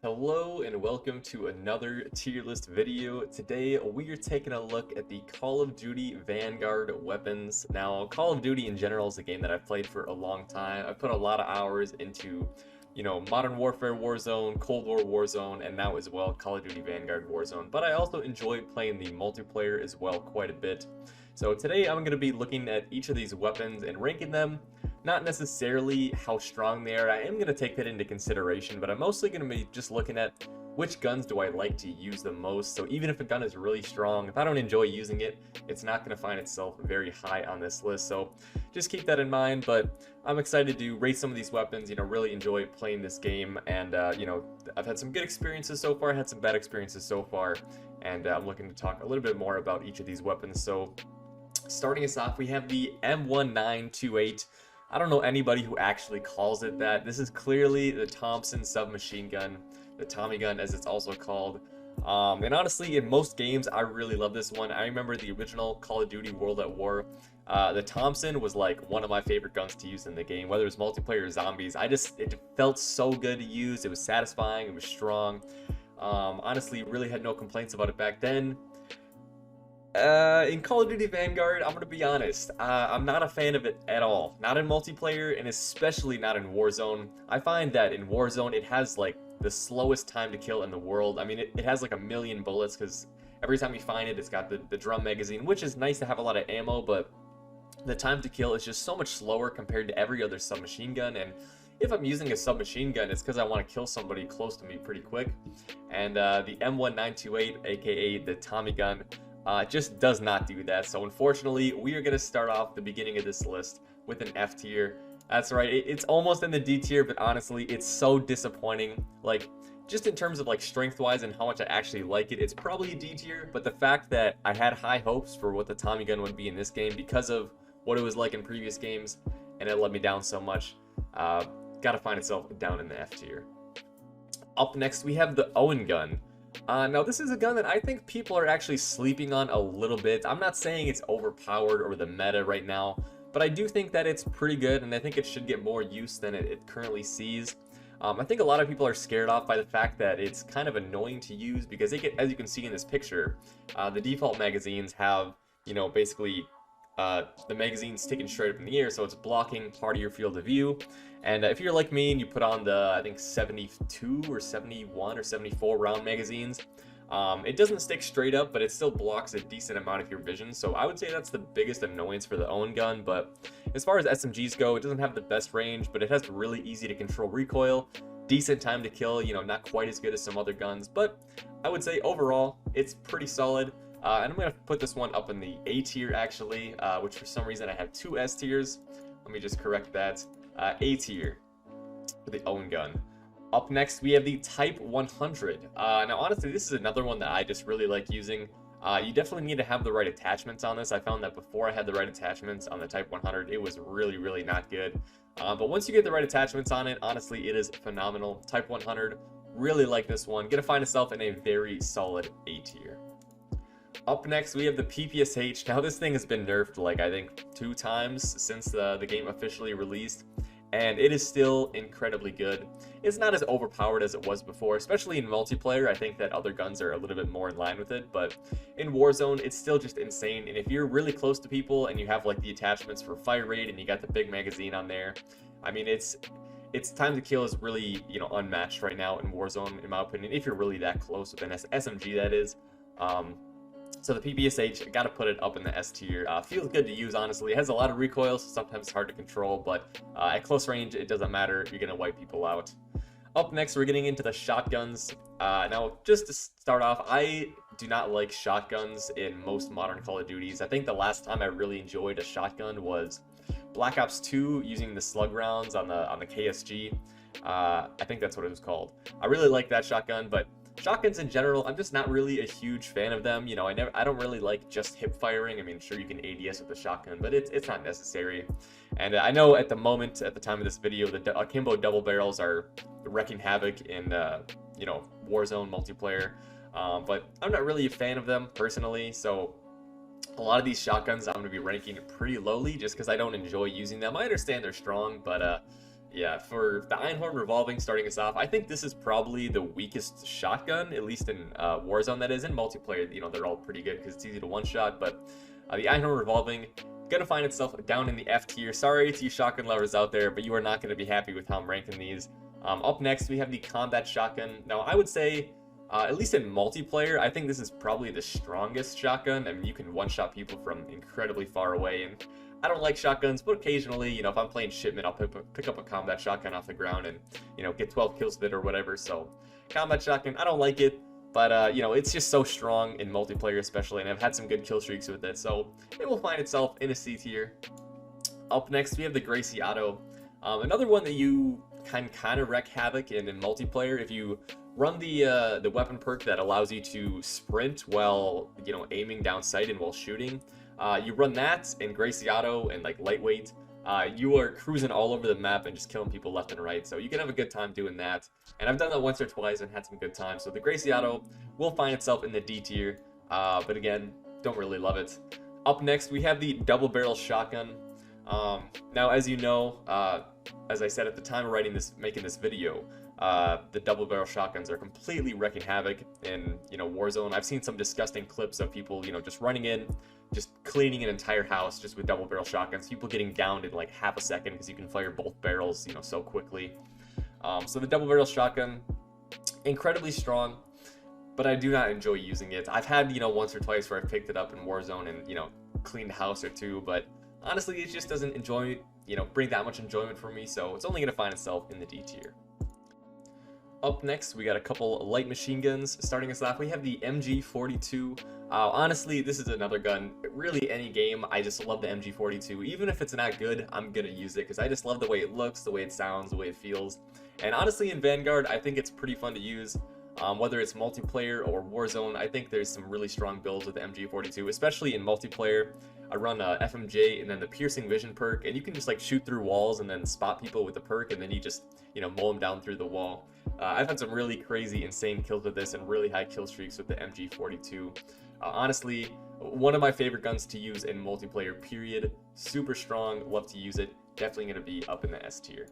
Hello and welcome to another tier list video. Today we are taking a look at the Call of Duty Vanguard weapons. Now, Call of Duty in general is a game that I've played for a long time. I've put a lot of hours into, Modern Warfare Warzone, Cold War Warzone, and now as well Call of Duty Vanguard Warzone. But I also enjoy playing the multiplayer as well quite a bit. So today I'm going to be looking at each of these weapons and ranking them. Not necessarily how strong they are, I am going to take that into consideration, but I'm mostly going to be just looking at which guns do I like to use the most. So even if a gun is really strong, if I don't enjoy using it, it's not going to find itself very high on this list. So just keep that in mind, but I'm excited to rate some of these weapons, really enjoy playing this game. And, I've had some good experiences so far, had some bad experiences so far, and I'm looking to talk a little bit more about each of these weapons. So starting us off, we have the M1928. I don't know anybody who actually calls it that. This is clearly the Thompson submachine gun, the Tommy gun as it's also called. And honestly, in most games, I really love this one. I remember the original Call of Duty World at War. The Thompson was like one of my favorite guns to use in the game, whether it was multiplayer or zombies. It felt so good to use. It was satisfying. It was strong. Honestly, really had no complaints about it back then. In Call of Duty Vanguard, I'm gonna be honest, I'm not a fan of it at all. Not in multiplayer, and especially not in Warzone. I find that in Warzone, it has like the slowest time to kill in the world. I mean, it has like 1,000,000 bullets, because every time you find it, it's got the drum magazine, which is nice to have a lot of ammo, but the time to kill is just so much slower compared to every other submachine gun. And if I'm using a submachine gun, it's because I want to kill somebody close to me pretty quick. And the M1928, aka the Tommy gun, just does not do that. So unfortunately, we are going to start off the beginning of this list with an F tier. That's right, it's almost in the D tier, but honestly, it's so disappointing. Like, just in terms of like strength wise and how much I actually like it, it's probably a D tier. But the fact that I had high hopes for what the Tommy gun would be in this game because of what it was like in previous games, and it let me down so much, gotta find itself down in the F tier. Up next, we have the Owen Gun. Now, this is a gun that I think people are actually sleeping on a little bit. I'm not saying it's overpowered or the meta right now, but I do think that it's pretty good, and I think it should get more use than it currently sees. I think a lot of people are scared off by the fact that it's kind of annoying to use because as you can see in this picture, the default magazines have, basically the magazine sticking straight up in the air, so it's blocking part of your field of view. And if you're like me and you put on the, I think 72 or 71 or 74 round magazines, it doesn't stick straight up, but it still blocks a decent amount of your vision. So I would say that's the biggest annoyance for the Owen gun. But as far as SMGs go, it doesn't have the best range, but it has really easy to control recoil, decent time to kill, not quite as good as some other guns, but I would say overall it's pretty solid. And I'm going to put this one up in the A tier actually, which for some reason I have two S tiers. Let me just correct that. A tier for the Owen gun. Up next, we have the Type 100. Now, honestly, this is another one that I just really like using. You definitely need to have the right attachments on this. I found that before I had the right attachments on the Type 100, it was really, really not good. But once you get the right attachments on it, honestly, it is phenomenal. Type 100, really like this one. Gonna find itself in a very solid A tier. Up next, we have the Ppsh. Now, this thing has been nerfed, like, I think 2 times since the game officially released, and it is still incredibly good. It's not as overpowered as it was before, especially in multiplayer. I think that other guns are a little bit more in line with it, but in Warzone, it's still just insane. And if you're really close to people and you have, like, the attachments for fire rate and you got the big magazine on there, I mean, its time to kill is really, unmatched right now in Warzone, in my opinion, if you're really that close with an SMG, that is. So the Ppsh, gotta put it up in the S tier. Feels good to use, honestly. It has a lot of recoil, so sometimes it's hard to control, but at close range, it doesn't matter. You're gonna wipe people out. Up next, we're getting into the shotguns. Now, just to start off, I do not like shotguns in most modern Call of Duties. I think the last time I really enjoyed a shotgun was Black Ops 2 using the slug rounds on the KSG. I think that's what it was called. I really like that shotgun, but shotguns in general, I'm just not really a huge fan of them. I don't really like just hip firing. I mean, sure, you can ADS with the shotgun, but it's not necessary. And I know at the moment, at the time of this video, the akimbo double barrels are wrecking havoc in Warzone multiplayer, but I'm not really a fan of them personally. So a lot of these shotguns I'm going to be ranking pretty lowly just because I don't enjoy using them. I understand they're strong, but Yeah, for the Einhorn revolving starting us off, I think this is probably the weakest shotgun, at least in Warzone. That is in multiplayer. You know, they're all pretty good because it's easy to one-shot. But the Einhorn revolving gonna find itself down in the F tier. Sorry to you shotgun lovers out there, but you are not gonna be happy with how I'm ranking these. Up next, we have the combat shotgun. Now, I would say, at least in multiplayer, I think this is probably the strongest shotgun. I mean, you can one-shot people from incredibly far away, and I don't like shotguns, but occasionally, you know, if I'm playing shipment, I'll pick up a combat shotgun off the ground and, you know, get 12 kills with it or whatever. So, combat shotgun, I don't like it, but, you know, it's just so strong in multiplayer especially, and I've had some good kill streaks with it, so it will find itself in a C tier. Up next, we have the Gracie Auto. Another one that you can kind of wreak havoc in multiplayer if you run the weapon perk that allows you to sprint while, you know, aiming down sight and while shooting. You run that in Gracie Auto and like lightweight. You are cruising all over the map and just killing people left and right. So you can have a good time doing that. And I've done that once or twice and had some good time. So the Gracie Auto will find itself in the D tier. But again, don't really love it. Up next, we have the double barrel shotgun. Now, as you know, as I said at the time of making this video, the double barrel shotguns are completely wreaking havoc in, you know, Warzone. I've seen some disgusting clips of people, you know, just running in, just cleaning an entire house just with double barrel shotguns. People getting downed in like half a second because you can fire both barrels, you know, so quickly. So the double barrel shotgun, incredibly strong, but I do not enjoy using it. I've had, you know, once or twice where I've picked it up in Warzone and, you know, cleaned a house or two, but honestly, it just doesn't bring that much enjoyment for me, so it's only going to find itself in the D tier. Up next, we got a couple light machine guns. Starting us off, we have the MG42. Honestly, this is another gun. Really, any game, I just love the MG42. Even if it's not good, I'm gonna use it because I just love the way it looks, the way it sounds, the way it feels. And honestly, in Vanguard, I think it's pretty fun to use. Whether it's multiplayer or Warzone, I think there's some really strong builds with the MG42, especially in multiplayer. I run FMJ and then the piercing vision perk, and you can just like shoot through walls and then spot people with the perk, and then you just, you know, mow them down through the wall. I've had some really crazy, insane kills with this and really high kill streaks with the MG42. Honestly, one of my favorite guns to use in multiplayer, period. Super strong, love to use it. Definitely going to be up in the S tier.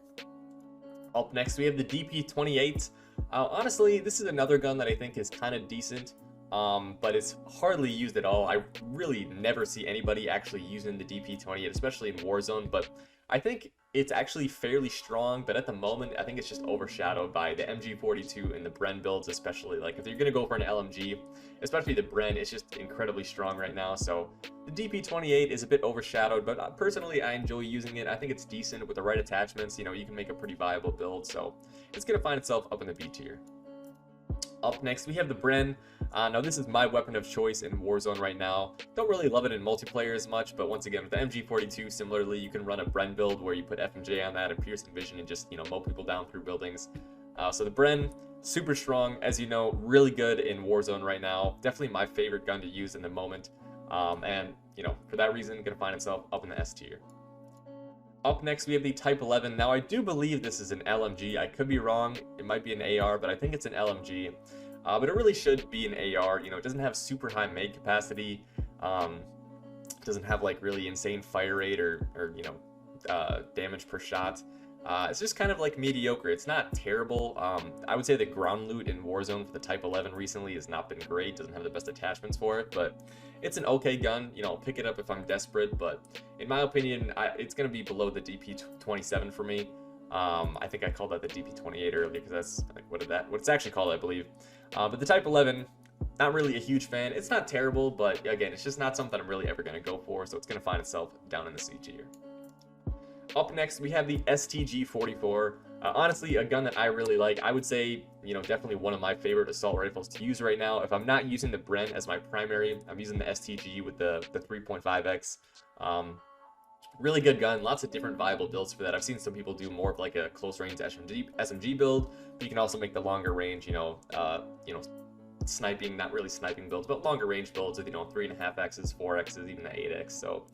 Up next, we have the DP28. Honestly, this is another gun that I think is kind of decent, but it's hardly used at all. I really never see anybody actually using the DP28, especially in Warzone, but I think it's actually fairly strong, but at the moment, I think it's just overshadowed by the MG42 and the Bren builds, especially. Like, if you're going to go for an LMG, especially the Bren, it's just incredibly strong right now, so the DP28 is a bit overshadowed, but personally, I enjoy using it. I think it's decent with the right attachments. You know, you can make a pretty viable build, so it's going to find itself up in the B tier. Up next, we have the Bren. Now, this is my weapon of choice in Warzone right now. Don't really love it in multiplayer as much, but once again, with the MG42, similarly, you can run a Bren build where you put FMJ on that and piercing vision and just, you know, mow people down through buildings. So the Bren, super strong, as you know, really good in Warzone right now. Definitely my favorite gun to use in the moment. And, you know, for that reason, gonna find itself up in the S tier. Up next, we have the Type 11. Now, I do believe this is an LMG. I could be wrong. It might be an AR, but I think it's an LMG. But it really should be an AR. You know, it doesn't have super high mag capacity. Doesn't have, like, really insane fire rate or you know, damage per shot. It's just kind of, like, mediocre. It's not terrible. I would say the ground loot in Warzone for the Type 11 recently has not been great. Doesn't have the best attachments for it, but it's an okay gun. You know, I'll pick it up if I'm desperate, but in my opinion, it's going to be below the DP27 for me. I think I called that the DP28 earlier because that's like what it's actually called, I believe. But the Type 11, not really a huge fan. It's not terrible, but again, it's just not something I'm really ever going to go for, so it's going to find itself down in the C tier. Up next, we have the STG-44. Honestly, a gun that I really like. I would say, you know, definitely one of my favorite assault rifles to use right now. If I'm not using the Bren as my primary, I'm using the STG with the 3.5X. Really good gun. Lots of different viable builds for that. I've seen some people do more of like a close range SMG build, but you can also make the longer range, you know, sniping, not really sniping builds, but longer range builds with, you know, 3.5Xs, 4Xs, even the 8X. So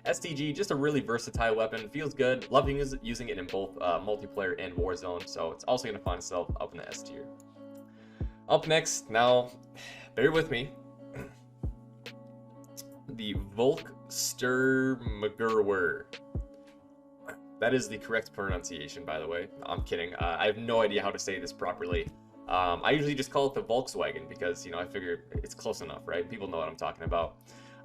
STG, just a really versatile weapon, feels good. Love using it in both multiplayer and Warzone, so it's also going to find itself up in the S tier. Up next, now, bear with me, the Volkssturmgewehr. that is the correct pronunciation, by the way. No, I'm kidding. I have no idea how to say this properly. I usually just call it the Volkswagen because, I figure it's close enough, right? People know what I'm talking about.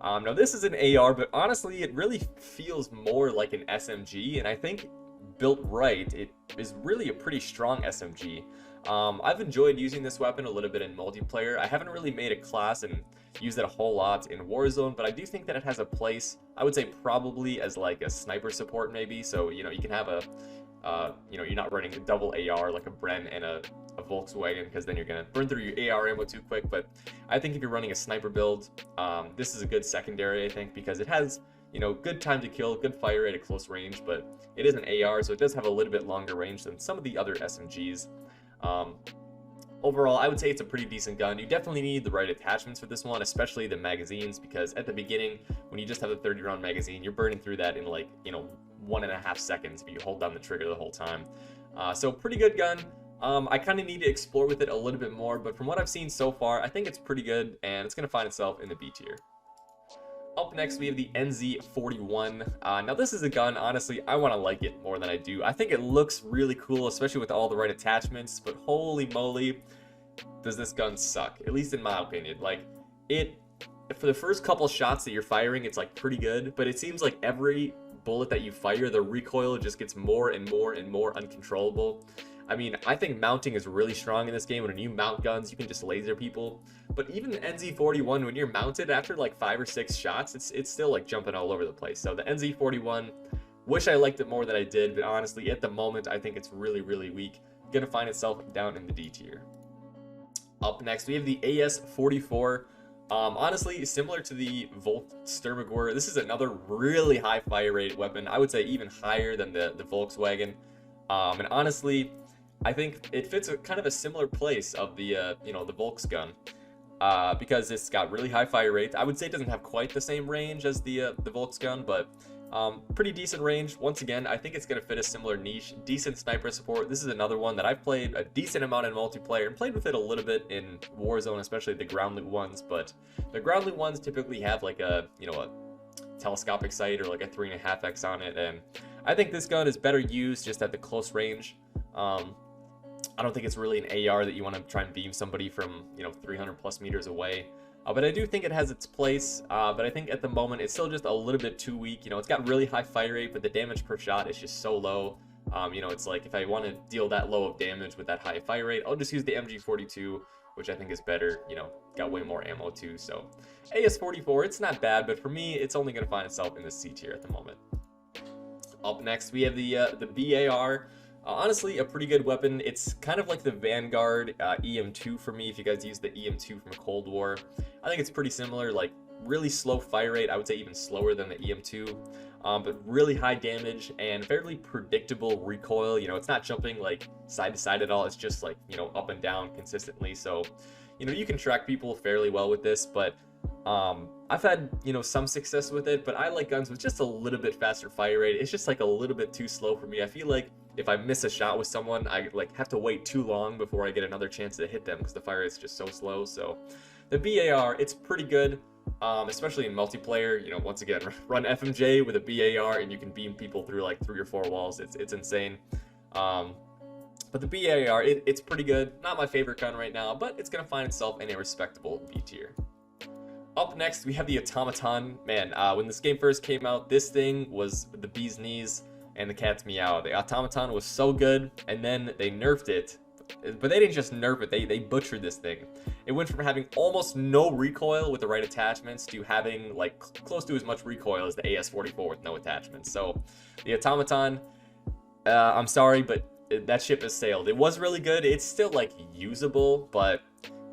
Now, this is an AR, but honestly, it really feels more like an SMG, and I think built right, it is really a pretty strong SMG. I've enjoyed using this weapon a little bit in multiplayer. I haven't really made a class and used it a whole lot in Warzone, but I do think that it has a place, I would say probably as like a sniper support maybe, so, you can have a, you're not running a double AR like a Bren and a Volkswagen, because then you're going to burn through your AR ammo too quick. But I think if you're running a sniper build, this is a good secondary, I think, because it has, good time to kill, good fire rate at close range, but it is an AR, so it does have a little bit longer range than some of the other SMGs. Overall, I would say it's a pretty decent gun. You definitely need the right attachments for this one, especially the magazines, because at the beginning, when you just have a 30-round magazine, you're burning through that in like, 1.5 seconds if you hold down the trigger the whole time. So pretty good gun. I kind of need to explore with it a little bit more, but from what I've seen so far, I think it's pretty good, and it's going to find itself in the B tier. Up next, we have the NZ41. Now, this is a gun, honestly, I want to like it more than I do. I think it looks really cool, especially with all the right attachments, but holy moly, does this gun suck, at least in my opinion. Like, for the first couple shots that you're firing, it's, like, pretty good, but it seems like every bullet that you fire, the recoil just gets more and more and more uncontrollable. I mean, I think mounting is really strong in this game. When you mount guns, you can just laser people. But even the NZ41, when you're mounted after like 5 or 6 shots, it's still like jumping all over the place. So the NZ41, wish I liked it more than I did, but honestly, at the moment, I think it's really, really weak. Gonna find itself down in the D tier. Up next, we have the AS44. Honestly, similar to the Volksturmgewehr, this is another really high fire rate weapon. I would say even higher than the Volkswagen. And honestly, I think it fits kind of a similar place of the, the Volks gun, because it's got really high fire rate. I would say it doesn't have quite the same range as the Volks gun, but pretty decent range. Once again, I think it's going to fit a similar niche. Decent sniper support. This is another one that I've played a decent amount in multiplayer and played with it a little bit in Warzone, especially the ground loot ones. But the ground loot ones typically have like a, a telescopic sight or like a 3.5x on it, and I think this gun is better used just at the close range. I don't think it's really an AR that you want to try and beam somebody from 300 plus meters away. But I do think it has its place. But I think at the moment it's still just a little bit too weak. It's got really high fire rate, but the damage per shot is just so low. It's like if I want to deal that low of damage with that high fire rate, I'll just use the MG42, which I think is better. Got way more ammo too. So AS44, it's not bad, but for me, it's only going to find itself in the C tier at the moment. Up next, we have the BAR. Honestly, a pretty good weapon. It's kind of like the Vanguard EM2 for me, if you guys use the EM2 from Cold War. I think it's pretty similar, like really slow fire rate. I would say even slower than the EM2, but really high damage and fairly predictable recoil. It's not jumping like side to side at all. It's just like, up and down consistently. So, you can track people fairly well with this, but I've had, some success with it, but I like guns with just a little bit faster fire rate. It's just like a little bit too slow for me. I feel like if I miss a shot with someone, I like have to wait too long before I get another chance to hit them because the fire rate is just so slow. So the BAR, it's pretty good, especially in multiplayer. Once again, run FMJ with a BAR and you can beam people through like 3 or 4 walls. It's insane. But the BAR, it's pretty good. Not my favorite gun right now, but it's gonna find itself in a respectable B tier. Up next, we have the Automaton. Man, when this game first came out, this thing was the bee's knees and the cat's meow. The Automaton was so good, and then they nerfed it. But they didn't just nerf it, they butchered this thing. It went from having almost no recoil with the right attachments to having like close to as much recoil as the AS44 with no attachments. So the Automaton, I'm sorry, but that ship has sailed. It was really good. It's still like usable, but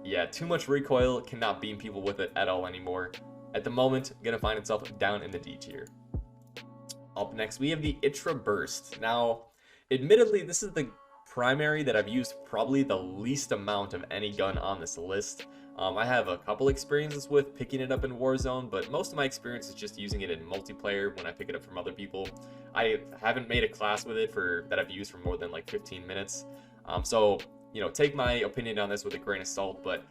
yeah, too much recoil, cannot beam people with it at all anymore. At the moment, gonna find itself down in the D tier. Up next, we have the Itra Burst. Now, admittedly, this is the primary that I've used probably the least amount of any gun on this list. I have a couple experiences with picking it up in Warzone, but most of my experience is just using it in multiplayer when I pick it up from other people. I haven't made a class with it that I've used for more than like 15 minutes. So, take my opinion on this with a grain of salt, but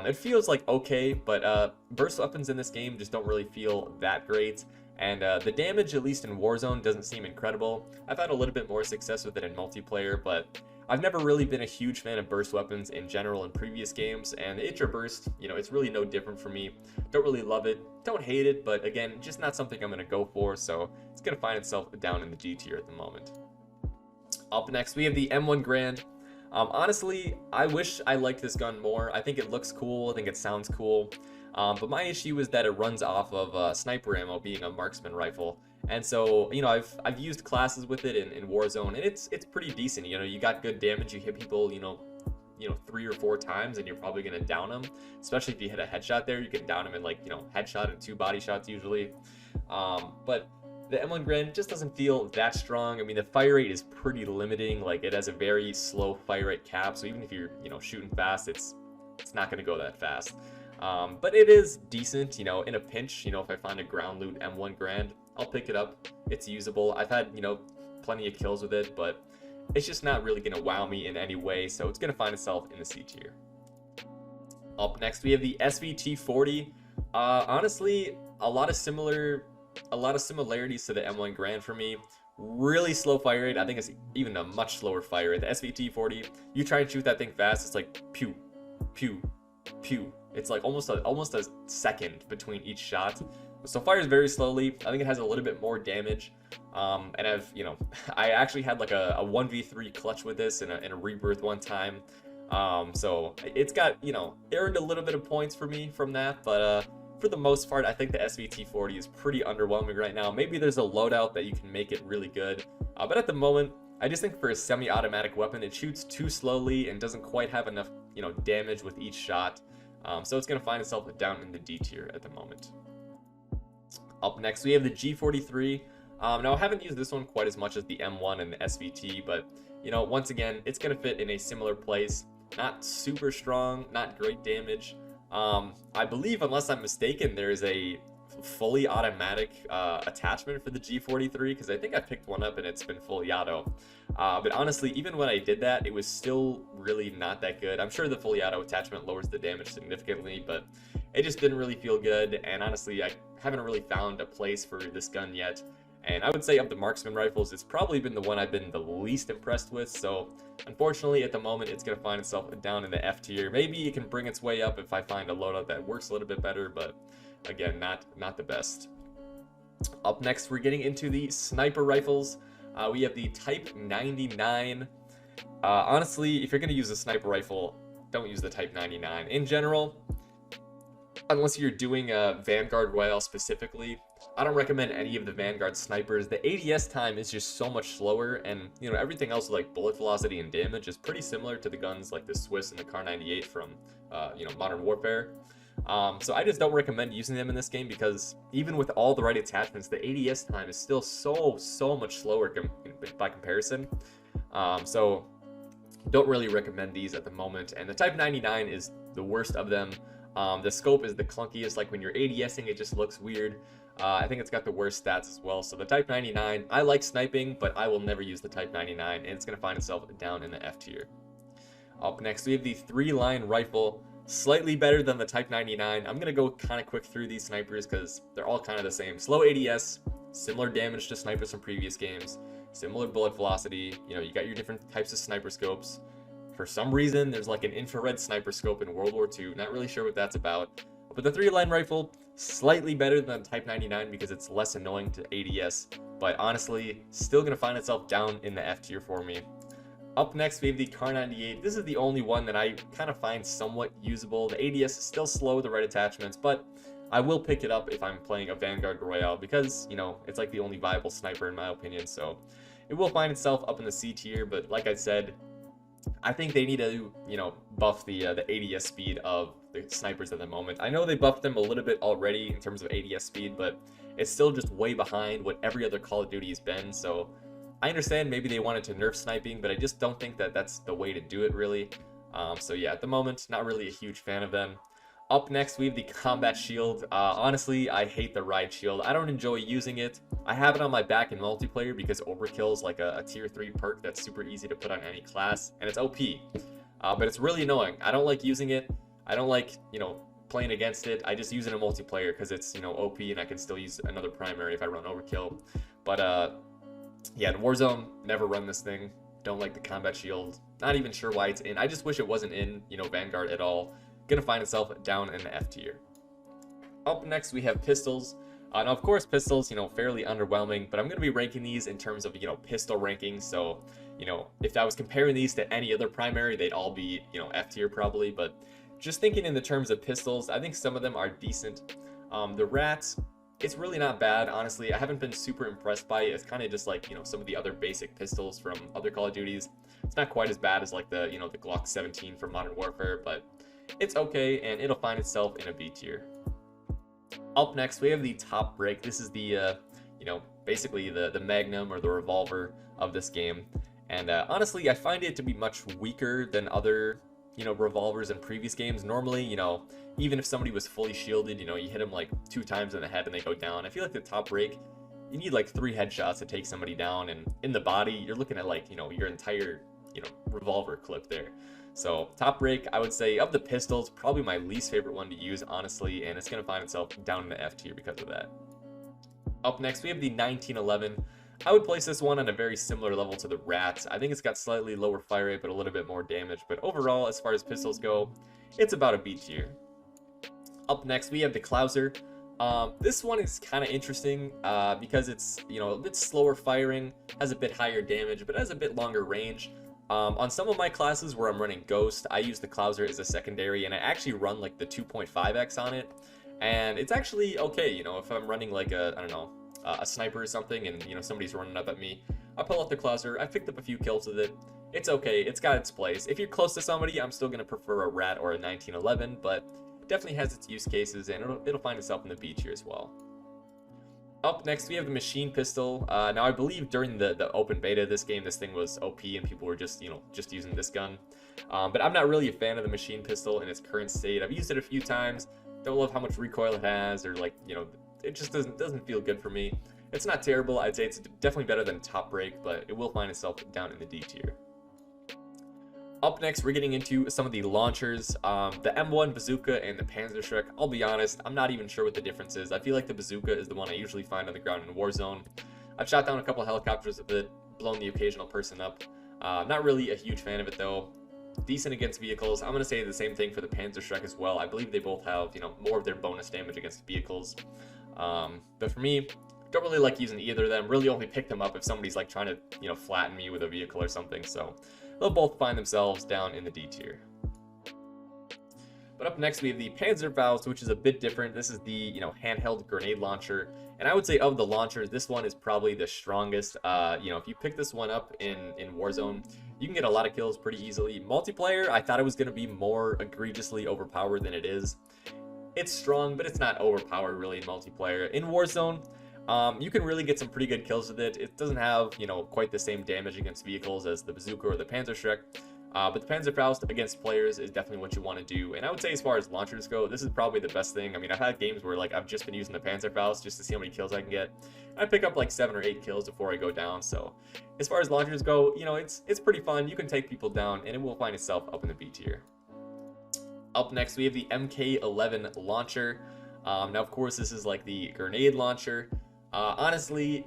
it feels like okay, but burst weapons in this game just don't really feel that great. And the damage, at least in Warzone, doesn't seem incredible. I've had a little bit more success with it in multiplayer, but I've never really been a huge fan of burst weapons in general in previous games, and the Itra Burst, you know, it's really no different for me. Don't really love it, don't hate it, but again, just not something I'm going to go for, so it's going to find itself down in the G tier at the moment. Up next, we have the M1 Grand. Honestly, I wish I liked this gun more. I think it looks cool, I think it sounds cool, but my issue is that it runs off of sniper ammo, being a marksman rifle. And so, you know, I've used classes with it in Warzone, and it's pretty decent. You know, you got good damage, you hit people, you know, 3 or 4 times, and you're probably gonna down them. Especially if you hit a headshot there, you can down them in, like, you know, headshot and 2 body shots usually. But the M1 Grand just doesn't feel that strong. I mean, the fire rate is pretty limiting. Like, it has a very slow fire rate cap, so even if you're, you know, shooting fast, it's not gonna go that fast. But it is decent, you know, in a pinch. You know, if I find a ground loot M1 Grand, I'll pick it up. It's usable. I've had, you know, plenty of kills with it, but it's just not really going to wow me in any way, so it's going to find itself in the C tier. Up next, we have the SVT-40. Honestly, a lot of similarities to the M1 Grand for me. Really slow fire rate. I think it's even a much slower fire rate. The SVT-40, you try and shoot that thing fast, it's like pew, pew, pew. It's like almost a second between each shot. So fires very slowly. I think it has a little bit more damage. And I actually had like a 1v3 clutch with this in a rebirth one time. So it's got, you know, earned a little bit of points for me from that, but for the most part, I think the SVT-40 is pretty underwhelming right now. Maybe there's a loadout that you can make it really good, but at the moment, I just think for a semi-automatic weapon, it shoots too slowly and doesn't quite have enough, you know, damage with each shot. So it's going to find itself down in the D tier at the moment. Up next, we have the G43. Now, I haven't used this one quite as much as the M1 and the SVT, but, you know, once again, it's going to fit in a similar place. Not super strong, not great damage. I believe, unless I'm mistaken, there's a fully automatic attachment for the G43, because I think I picked one up and it's been fully auto. But honestly, even when I did that, it was still really not that good. I'm sure the fully auto attachment lowers the damage significantly, but it just didn't really feel good. And honestly, I haven't really found a place for this gun yet. And I would say of the marksman rifles, it's probably been the one I've been the least impressed with. So unfortunately, at the moment, it's going to find itself down in the F tier. Maybe it can bring its way up if I find a loadout that works a little bit better, but again, not the best. Up next, we're getting into the sniper rifles. We have the Type 99. Honestly, if you're going to use a sniper rifle, don't use the Type 99. In general, unless you're doing a Vanguard Royale specifically, I don't recommend any of the Vanguard snipers. The ADS time is just so much slower, and, you know, everything else like bullet velocity and damage is pretty similar to the guns like the Swiss and the Kar98 from, you know, Modern Warfare. So I just don't recommend using them in this game, because even with all the right attachments, the ADS time is still so much slower by comparison. So don't really recommend these at the moment. And the Type 99 is the worst of them. The scope is the clunkiest. Like when you're ADSing, it just looks weird. I think it's got the worst stats as well. So the Type 99, I like sniping, but I will never use the Type 99, and it's going to find itself down in the F tier. Up next, we have the 3-line rifle. Slightly better than the Type 99. I'm going to go kind of quick through these snipers because they're all kind of the same. Slow ADS, similar damage to snipers from previous games, similar bullet velocity. You know, you got your different types of sniper scopes. For some reason, there's like an infrared sniper scope in World War II. Not really sure what that's about. But the 3-line rifle, slightly better than Type 99 because it's less annoying to ADS. But honestly, still going to find itself down in the F tier for me. Up next, we have the Kar98. This is the only one that I kind of find somewhat usable. The ADS is still slow with the right attachments, but I will pick it up if I'm playing a Vanguard Royale because, you know, it's like the only viable sniper in my opinion. So it will find itself up in the C tier, but like I said, I think they need to, you know, buff the ADS speed of the snipers at the moment. I know they buffed them a little bit already in terms of ADS speed, but it's still just way behind what every other Call of Duty has been. So I understand maybe they wanted to nerf sniping, but I just don't think that that's the way to do it, really. So yeah, at the moment, not really a huge fan of them. Up next, we have the Combat Shield. Honestly, I hate the Ride Shield. I don't enjoy using it. I have it on my back in multiplayer because Overkill is like a tier 3 perk that's super easy to put on any class, and it's OP. But it's really annoying. I don't like using it. I don't like, you know, playing against it. I just use it in multiplayer because it's, you know, OP and I can still use another primary if I run overkill. But yeah, in Warzone, never run this thing. Don't like the combat shield. Not even sure why it's in. I just wish it wasn't in, you know, Vanguard at all. Gonna find itself down in the F tier. Up next, we have pistols. Now, of course, pistols, you know, fairly underwhelming, but I'm going to be ranking these in terms of, you know, pistol rankings. So, you know, if I was comparing these to any other primary, they'd all be, you know, F tier probably. But just thinking in the terms of pistols, I think some of them are decent. The Rat, it's really not bad, honestly. I haven't been super impressed by it. It's kind of just like, you know, some of the other basic pistols from other Call of Duties. It's not quite as bad as like the, you know, the Glock 17 from Modern Warfare, but it's okay, and it'll find itself in a B tier. Up next, we have the Top Break. This is the, you know, basically the Magnum or the revolver of this game. And honestly, I find it to be much weaker than other, you know, revolvers in previous games. Normally, you know, even if somebody was fully shielded, you know, you hit them like 2 times in the head and they go down. I feel like the Top Break, you need like 3 headshots to take somebody down. And in the body, you're looking at like, you know, your entire, you know, revolver clip there. So Top Break, I would say of the pistols, probably my least favorite one to use, honestly, and it's going to find itself down in the F tier because of that. Up next, we have the 1911. I would place this one on a very similar level to the Rat. I think it's got slightly lower fire rate, but a little bit more damage. But overall, as far as pistols go, it's about a B tier. Up next, we have the Clowser. This one is kind of interesting because it's, you know, a bit slower firing, has a bit higher damage, but has a bit longer range. On some of my classes where I'm running Ghost, I use the Clowser as a secondary, and I actually run like the 2.5x on it, and it's actually okay. You know, if I'm running like a, I don't know, a sniper or something, and you know somebody's running up at me, I pull out the Clowser. I've picked up a few kills with it. It's okay. It's got its place. If you're close to somebody, I'm still gonna prefer a Rat or a 1911, but it definitely has its use cases, and it'll find itself in the B tier as well. Up next, we have the machine pistol. Now, I believe during the open beta of this game, this thing was OP and people were just, you know, just using this gun. But I'm not really a fan of the machine pistol in its current state. I've used it a few times. Don't love how much recoil it has, or like, you know, it just doesn't feel good for me. It's not terrible. I'd say it's definitely better than Top Break, but it will find itself down in the D tier. Up next, we're getting into some of the launchers, the M1 Bazooka and the Panzer. I'll be honest, I'm not even sure what the difference is. I feel like the Bazooka is the one I usually find on the ground in Warzone. I've shot down a couple helicopters with it, blown the occasional person up. Not really a huge fan of it though. Decent against vehicles. I'm going to say the same thing for the Panzer as well. I believe they both have, you know, more of their bonus damage against vehicles. But for me, don't really like using either of them. Really only pick them up if somebody's like trying to, you know, flatten me with a vehicle or something. So they'll both find themselves down in the D tier. But up next, we have the Panzer Valves, which is a bit different. This is the, you know, handheld grenade launcher. And I would say of the launchers, this one is probably the strongest. You know, if you pick this one up in Warzone, you can get a lot of kills pretty easily. Multiplayer, I thought it was going to be more egregiously overpowered than it is. It's strong, but it's not overpowered really in multiplayer. In Warzone, you can really get some pretty good kills with it. It doesn't have, you know, quite the same damage against vehicles as the Bazooka or the Panzer. But the Panzer Faust against players is definitely what you want to do. And I would say as far as launchers go, this is probably the best thing. I mean, I've had games where like I've just been using the Panzer Faust just to see how many kills I can get. I pick up like 7 or 8 kills before I go down. So as far as launchers go, you know, it's pretty fun. You can take people down and it will find itself up in the B tier. Up next, we have the Mk11 Launcher. Now, of course, this is like the grenade launcher. Honestly,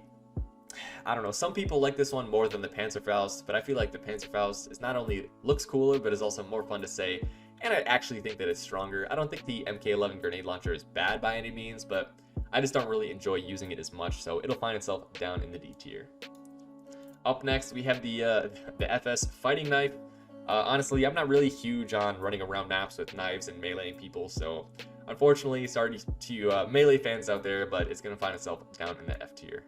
I don't know, some people like this one more than the Panzer Faust, but I feel like the Panzer Faust is not only looks cooler, but is also more fun to say, and I actually think that it's stronger. I don't think the Mk11 grenade launcher is bad by any means, but I just don't really enjoy using it as much, so it'll find itself down in the D tier. Up next, we have the FS fighting knife. Honestly, I'm not really huge on running around maps with knives and meleeing people, so unfortunately, sorry to melee fans out there, but it's going to find itself down in the F tier.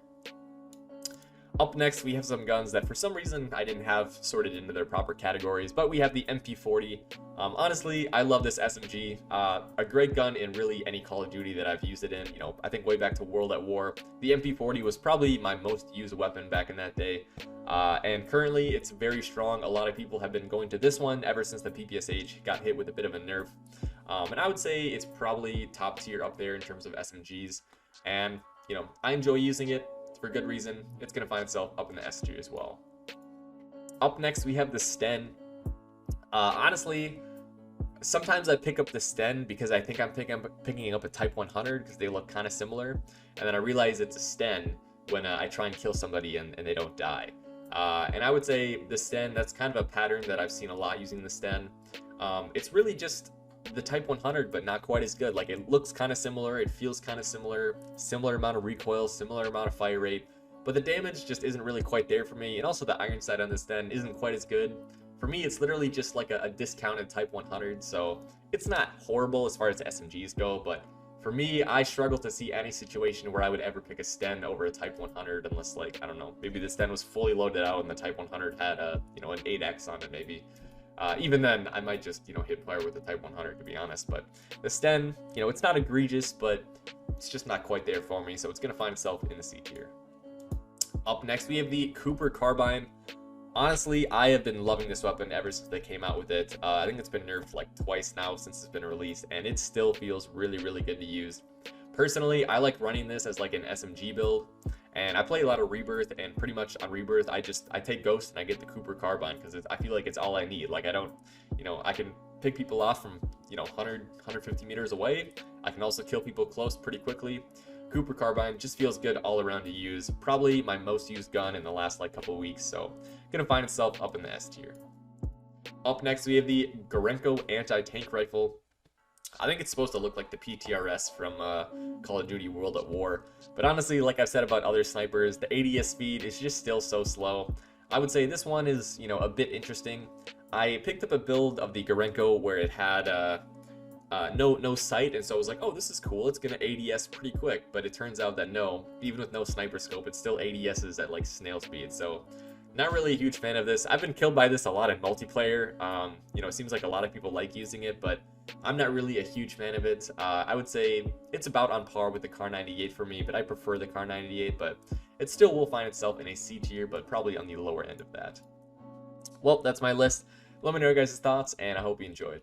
Up next, we have some guns that for some reason I didn't have sorted into their proper categories, but we have the MP40. Honestly, I love this SMG. A great gun in really any Call of Duty that I've used it in. You know, I think way back to World at War, the MP40 was probably my most used weapon back in that day. And currently, it's very strong. A lot of people have been going to this one ever since the PPSH got hit with a bit of a nerf. And I would say it's probably top tier up there in terms of SMGs. And, you know, I enjoy using it. For good reason. It's going to find itself up in the S tier as well. Up next, we have the Sten. Honestly, Sometimes I pick up the Sten because I think I'm picking up a Type 100 because they look kind of similar, and then I realize it's a Sten when I try and kill somebody and they don't die. And I would say the Sten, that's kind of a pattern that I've seen a lot using the Sten. It's really just the Type 100, but not quite as good. Like, it looks kind of similar, it feels kind of similar, similar amount of recoil, similar amount of fire rate, but the damage just isn't really quite there for me, and also the iron sight on the Sten isn't quite as good. For me, it's literally just like a discounted Type 100, so it's not horrible as far as SMGs go, but for me, I struggle to see any situation where I would ever pick a Sten over a Type 100 unless, like, I don't know, maybe the Sten was fully loaded out and the Type 100 had a, you know, an 8x on it maybe. Even then, I might just, you know, hit fire with the Type 100, to be honest. But the Sten, you know, it's not egregious, but it's just not quite there for me, so it's going to find itself in the C tier. Up next, we have the Cooper Carbine. Honestly, I have been loving this weapon ever since they came out with it. I think it's been nerfed like twice now since it's been released, and it still feels really, really good to use. Personally, I like running this as like an SMG build, and I play a lot of Rebirth, and pretty much on Rebirth, I take Ghost and I get the Cooper Carbine because I feel like it's all I need. Like, I don't, you know, I can pick people off from, you know, 100, 150 meters away. I can also kill people close pretty quickly. Cooper Carbine just feels good all around to use. Probably my most used gun in the last like couple weeks, so gonna find itself up in the S tier. Up next, we have the Garenko anti-tank rifle. I think it's supposed to look like the PTRS from Call of Duty World at War, but honestly, like I've said about other snipers, the ADS speed is just still so slow. I would say this one is, you know, a bit interesting. I picked up a build of the Garenko where it had no sight, and so I was like, oh, this is cool, it's gonna ADS pretty quick, but it turns out that no, even with no sniper scope, it still ADSs at like snail speed, so not really a huge fan of this. I've been killed by this a lot in multiplayer. You know, it seems like a lot of people like using it, but I'm not really a huge fan of it. I would say it's about on par with the Kar 98 for me, but I prefer the Kar 98, but it still will find itself in a C tier, but probably on the lower end of that. Well, that's my list. Let me know your guys' thoughts, and I hope you enjoyed.